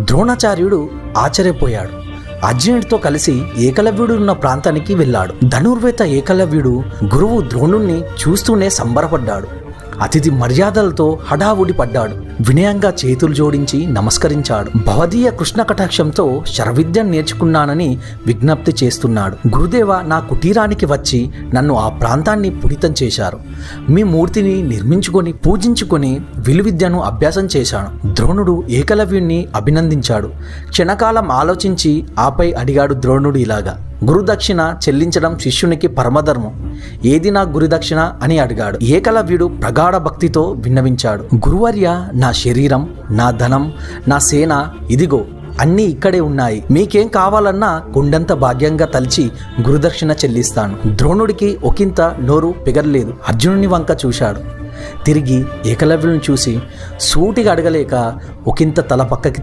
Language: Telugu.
ద్రోణాచార్యుడు ఆశ్చర్యపోయాడు. అర్జునుడితో కలిసి ఏకలవ్యుడు ఉన్న ప్రాంతానికి వెళ్ళాడు. ధనుర్వేత్త ఏకలవ్యుడు గురువు ద్రోణుణ్ణి చూస్తూనే సంబరపడ్డాడు. అతిథి మర్యాదలతో హడావుడి పడ్డాడు. వినయంగా చేతులు జోడించి నమస్కరించాడు. భవదీయ కృష్ణ కటాక్షంతో శరవిద్యను నేర్చుకున్నానని విజ్ఞప్తి చేస్తున్నాడు. గురుదేవ, నా కుటీరానికి వచ్చి నన్ను ఆ ప్రాంతాన్ని పునీతం చేశారు. మీ మూర్తిని నిర్మించుకొని పూజించుకొని విలువిద్యను అభ్యాసం చేశాను. ద్రోణుడు ఏకలవ్యుణ్ణి అభినందించాడు. క్షణకాలం ఆలోచించి ఆపై అడిగాడు ద్రోణుడు ఇలాగా: గురుదక్షిణ చెల్లించడం శిష్యునికి పరమధర్మం. ఏది నా గురుదక్షిణ అని అడిగాడు. ఏకలవ్యుడు ప్రగాఢ భక్తితో విన్నవించాడు. గురువర్య, నా శరీరం, నా ధనం, నా సేన ఇదిగో అన్నీ ఇక్కడే ఉన్నాయి. మీకేం కావాలన్నా కొండంత భాగ్యంగా తలిచి గురుదక్షిణ చెల్లిస్తాను. ద్రోణుడికి ఒకంత నోరు పెగరలేదు. అర్జునుని వంక చూశాడు. తిరిగి ఏకలవ్యుని చూసి సూటిగా అడగలేక ఒకంత తల పక్కకి